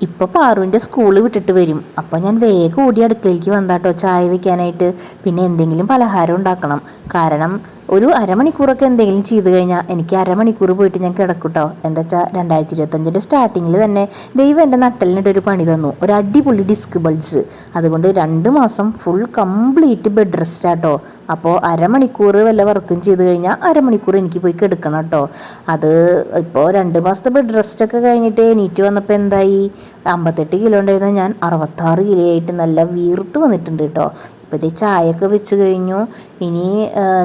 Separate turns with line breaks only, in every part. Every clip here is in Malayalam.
ഇപ്പോൾ പാറുവിൻ്റെ സ്കൂൾ വിട്ടിട്ട് വരും. അപ്പോൾ ഞാൻ വേഗം ഓടി അടുക്കളയിലേക്ക് വന്നാട്ടോ ചായ വെക്കാനായിട്ട്. പിന്നെ എന്തെങ്കിലും പലഹാരം ഉണ്ടാക്കണം. കാരണം ഒരു അരമണിക്കൂറൊക്കെ എന്തെങ്കിലും ചെയ്ത് കഴിഞ്ഞാൽ എനിക്ക് അരമണിക്കൂർ പോയിട്ട് ഞാൻ കിടക്കൂട്ടോ. എന്താ വെച്ചാൽ 2025 സ്റ്റാർട്ടിങ്ങിൽ തന്നെ ദൈവം എൻ്റെ നട്ടലിനിട്ട് ഒരു പണി തന്നു, ഒരു അടിപൊളി ഡിസ്ക് ബൾജ്. അതുകൊണ്ട് 2 മാസം ഫുൾ കംപ്ലീറ്റ് ബെഡ് റെസ്റ്റ് ആട്ടോ. അപ്പോൾ അരമണിക്കൂർ വല്ല വർക്കും ചെയ്ത് കഴിഞ്ഞാൽ അരമണിക്കൂർ എനിക്ക് പോയി കിടക്കണം കേട്ടോ. അത് ഇപ്പോൾ 2 മാസത്തെ ബെഡ് റെസ്റ്റൊക്കെ കഴിഞ്ഞിട്ട് എണീറ്റ് വന്നപ്പോൾ എന്തായി, 58 കിലോ ഉണ്ടായിരുന്ന ഞാൻ 66 കിലോ ആയിട്ട് നല്ല വീർത്ത് വന്നിട്ടുണ്ട് കേട്ടോ. ഇപ്പോൾ ഇതേ ചായയൊക്കെ വെച്ച് കഴിഞ്ഞു. ഇനി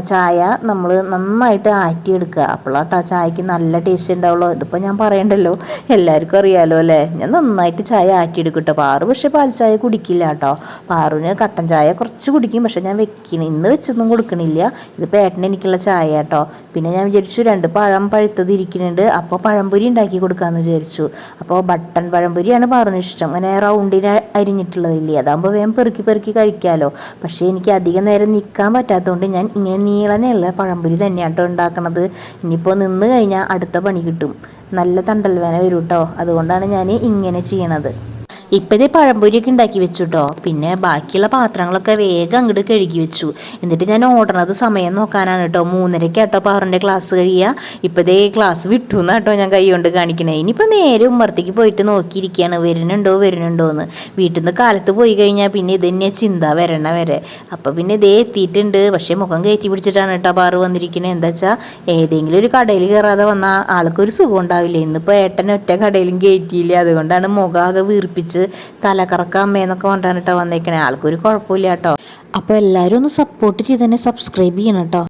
ചായ നമ്മൾ നന്നായിട്ട് ആറ്റിയെടുക്കുക. അപ്പോഴാട്ടോ ചായക്ക് നല്ല ടേസ്റ്റ് ഉണ്ടാവുള്ളൂ. ഇതിപ്പോൾ ഞാൻ പറയണ്ടല്ലോ, എല്ലാവർക്കും അറിയാമല്ലോ അല്ലേ. ഞാൻ നന്നായിട്ട് ചായ ആറ്റിയെടുക്കും കേട്ടോ. പാറു പക്ഷേ പാൽ ചായ കുടിക്കില്ല കേട്ടോ. പാറുവിന് കട്ടൻ ചായ കുറച്ച് കുടിക്കും, പക്ഷേ ഞാൻ ഇന്ന് വെച്ചൊന്നും കൊടുക്കണില്ല. ഇത് പേട്ടന് എനിക്കുള്ള ചായ കേട്ടോ. പിന്നെ ഞാൻ വിചാരിച്ചു 2 പഴം പഴുത്തത് ഇരിക്കുന്നുണ്ട്, അപ്പോൾ പഴംപൊരി ഉണ്ടാക്കി കൊടുക്കാമെന്ന് വിചാരിച്ചു. അപ്പോൾ ബട്ടൺ പഴംപൊരിയാണ് പാറുവിന് ഇഷ്ടം. അങ്ങനെ റൗണ്ടിന് അരിഞ്ഞിട്ടുള്ളതില്ലേ, അതാകുമ്പോൾ വേഗം പെറുക്കി പെറുക്കി കഴിക്കാമല്ലോ. പക്ഷേ എനിക്ക് അധികം നേരം നിൽക്കാൻ പറ്റാത്തതുകൊണ്ട് ഞാൻ ഇങ്ങനെ നീളനെയുള്ള പഴംപൊരി തന്നെയാട്ടോ ഉണ്ടാക്കണത്. ഇനിയിപ്പോൾ നിന്ന് കഴിഞ്ഞാൽ അടുത്ത പണി കിട്ടും, നല്ല തണ്ടൽ വേന വരും കേട്ടോ. അതുകൊണ്ടാണ് ഞാൻ ഇങ്ങനെ ചെയ്യണത്. ഇപ്പോഴത്തെ പഴംപൊരിയൊക്കെ ഉണ്ടാക്കി വെച്ചു കേട്ടോ. പിന്നെ ബാക്കിയുള്ള പാത്രങ്ങളൊക്കെ വേഗം അങ്ങോട്ട് കഴുകി വെച്ചു. എന്നിട്ട് ഞാൻ ഓടണത് സമയം നോക്കാനാണ് കേട്ടോ. 3:30 കേട്ടോ പാറിൻ്റെ ക്ലാസ് കഴിയുക. ഇപ്പോഴത്തെ ക്ലാസ് വിട്ടു എന്നാട്ടോ ഞാൻ കൈ കൊണ്ട് കാണിക്കണേ. ഇനിയിപ്പോൾ നേരെ ഉമ്മറത്തേക്ക് പോയിട്ട് നോക്കിയിരിക്കുകയാണ്, വരുന്നുണ്ടോ എന്ന്. വീട്ടിൽ നിന്ന് കാലത്ത് പോയി കഴിഞ്ഞാൽ പിന്നെ ഇത് തന്നെ ചിന്ത വരണ വരെ. അപ്പോൾ പിന്നെ ഇതേ എത്തിയിട്ടുണ്ട്. പക്ഷേ മുഖം കയറ്റി പിടിച്ചിട്ടാണ് കേട്ടോ പാറ് വന്നിരിക്കുന്നത്. എന്താ വെച്ചാൽ ഏതെങ്കിലും ഒരു കടയിൽ കയറാതെ വന്നാൽ ആൾക്കൊരു സുഖം ഉണ്ടാവില്ല. ഇന്നിപ്പോൾ ഏട്ടൻ ഒറ്റ കടയിലും കയറ്റിയില്ല. അതുകൊണ്ടാണ് മുഖമാകെ വീർപ്പിച്ച് തലകറക്കം അമ്മയെന്നൊക്കെ പറഞ്ഞിട്ടാണ് വന്നേക്കണേ. ആൾക്കൊരു കുഴപ്പമില്ല കേട്ടോ. അപ്പോൾ എല്ലാവരും ഒന്ന് സപ്പോർട്ട് ചെയ്ത് തന്നെ സബ്സ്ക്രൈബ് ചെയ്യണം കേട്ടോ.